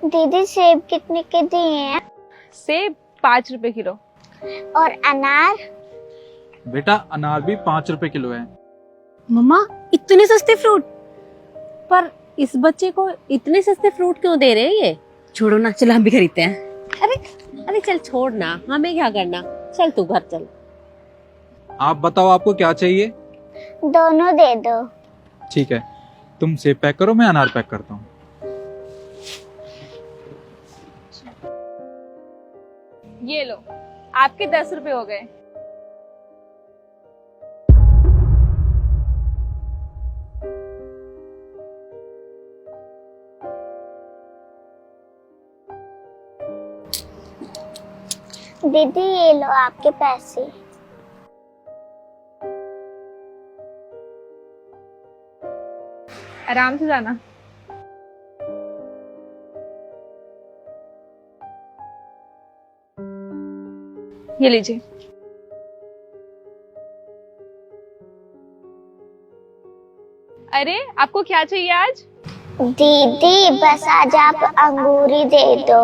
दीदी सेब कितने के दिए हैं? सेब 5 रुपए किलो। और अनार? बेटा अनार भी 5 रुपए किलो है। मम्मा इतने सस्ते फ्रूट, पर इस बच्चे को इतने सस्ते फ्रूट क्यों दे रहे हैं ये? छोड़ो ना, चल हम भी खरीदते हैं। अरे अरे चल छोड़ ना, हमें क्या करना, चल तू घर चल। आप बताओ आपको क्या चाहिए? दोनों दे दो। ठीक है, तुम सेब पैक करो, मैं अनार पैक करता हूँ। ये लो, आपके 10 रुपए हो गए। दीदी ये लो आपके पैसे। आराम से जाना। ये लीजिए। अरे आपको क्या चाहिए आज? दीदी बस आज आप अंगूर ही दे दो।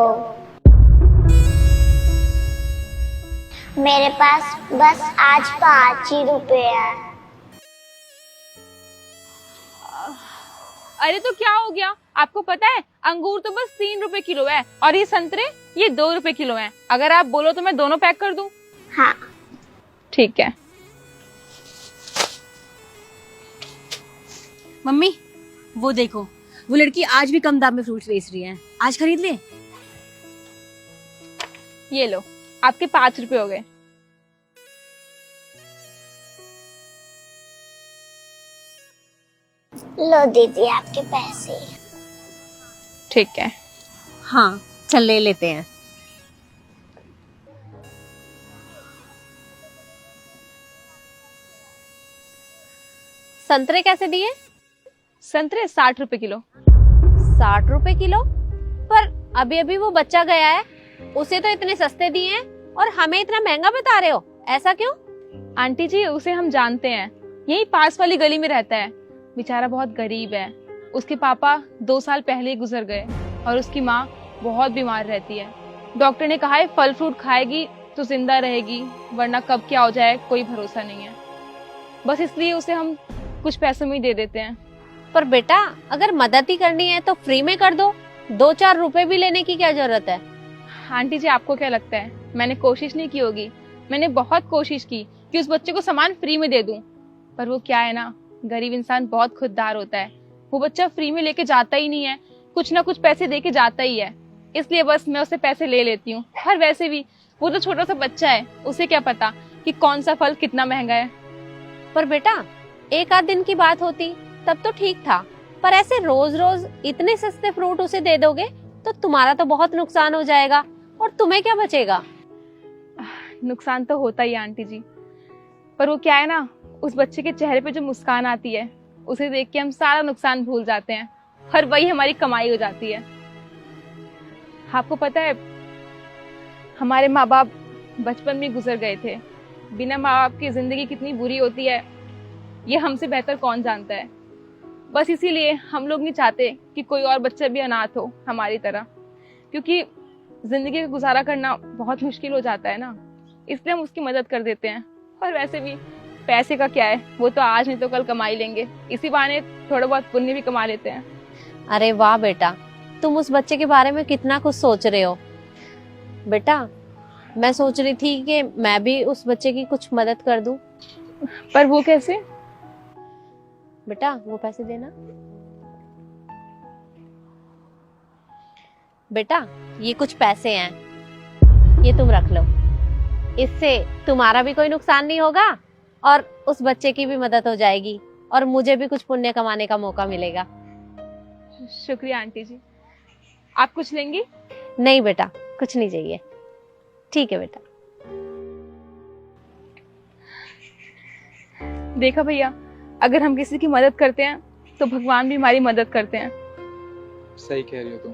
मेरे पास बस आज 5 ही रुपए हैं। अरे तो क्या हो गया? आपको पता है अंगूर तो बस 3 रुपए किलो है और ये संतरे ये 2 रुपए किलो हैं। अगर आप बोलो तो मैं दोनों पैक कर दूं। हाँ ठीक है। मम्मी वो देखो, वो लड़की आज भी कम दाम में फ्रूट्स बेच रही है, आज खरीद ले। ये लो, आपके 5 रुपए हो गए। लो दीदी आपके पैसे। ठीक है। हाँ चल ले लेते हैं। संतरे कैसे दिए? संतरे 60 रुपए किलो। 60 रुपए किलो? पर अभी अभी वो बच्चा गया है, उसे तो इतने सस्ते दिए हैं और हमें इतना महंगा बता रहे हो, ऐसा क्यों? आंटी जी उसे हम जानते हैं, यही पास वाली गली में रहता है। बेचारा बहुत गरीब है। उसके पापा 2 साल पहले ही गुजर गए और उसकी माँ बहुत बीमार रहती है। डॉक्टर ने कहा है फल फ्रूट खाएगी तो जिंदा रहेगी, वरना कब क्या हो जाए कोई भरोसा नहीं है। बस इसलिए उसे हम कुछ पैसों में ही दे देते हैं। पर बेटा अगर मदद ही करनी है तो फ्री में कर दो, 2-4 रुपए भी लेने की क्या जरूरत है? आंटी जी आपको क्या लगता है मैंने कोशिश नहीं की होगी? मैंने बहुत कोशिश की कि उस बच्चे को सामान फ्री में दे दूं, पर वो क्या है ना, गरीब इंसान बहुत खुददार होता है। वो बच्चा फ्री में लेके जाता ही नहीं है, कुछ ना कुछ पैसे दे के जाता ही है। इसलिए बस मैं उससे पैसे ले लेती हूँ। और वैसे भी वो तो छोटा सा बच्चा है, उसे क्या पता कि कौन सा फल कितना महंगा है। पर बेटा एक आध दिन की बात होती तब तो ठीक था, पर ऐसे रोज रोज इतने सस्ते फ्रूट उसे दे दोगे तो तुम्हारा तो बहुत नुकसान हो जाएगा और तुम्हें क्या बचेगा? नुकसान तो होता ही है आंटी जी, पर वो क्या है ना, उस बच्चे के चेहरे पे जो मुस्कान आती है उसे देख के हम सारा नुकसान भूल जाते हैं और वही हमारी कमाई हो जाती है। आपको पता है हमारे माँ बाप बचपन में गुजर गए थे। बिना माँ बाप की जिंदगी कितनी बुरी होती है ये हमसे बेहतर कौन जानता है। बस इसीलिए हम लोग नहीं चाहते कि कोई और बच्चा भी अनाथ हो हमारी तरह, क्योंकि जिंदगी का गुजारा करना बहुत मुश्किल हो जाता है ना, इसलिए हम उसकी मदद कर देते हैं। और वैसे भी पैसे का क्या है, वो तो आज नहीं तो कल कमा ही लेंगे, इसी बहाने थोड़ा बहुत पुण्य भी कमा लेते हैं। अरे वाह बेटा, तुम उस बच्चे के बारे में कितना कुछ सोच रहे हो। बेटा मैं सोच रही थी कि मैं भी उस बच्चे की कुछ मदद कर दूं। पर वो कैसे? बेटा वो पैसे देना। बेटा ये कुछ पैसे हैं, ये तुम रख लो, इससे तुम्हारा भी कोई नुकसान नहीं होगा और उस बच्चे की भी मदद हो जाएगी और मुझे भी कुछ पुण्य कमाने का मौका मिलेगा। शुक्रिया आंटी जी। आप कुछ लेंगी? नहीं बेटा कुछ नहीं चाहिए। ठीक है बेटा। देखा भैया, अगर हम किसी की मदद करते हैं तो भगवान भी हमारी मदद करते हैं। सही कह रही हो तुम।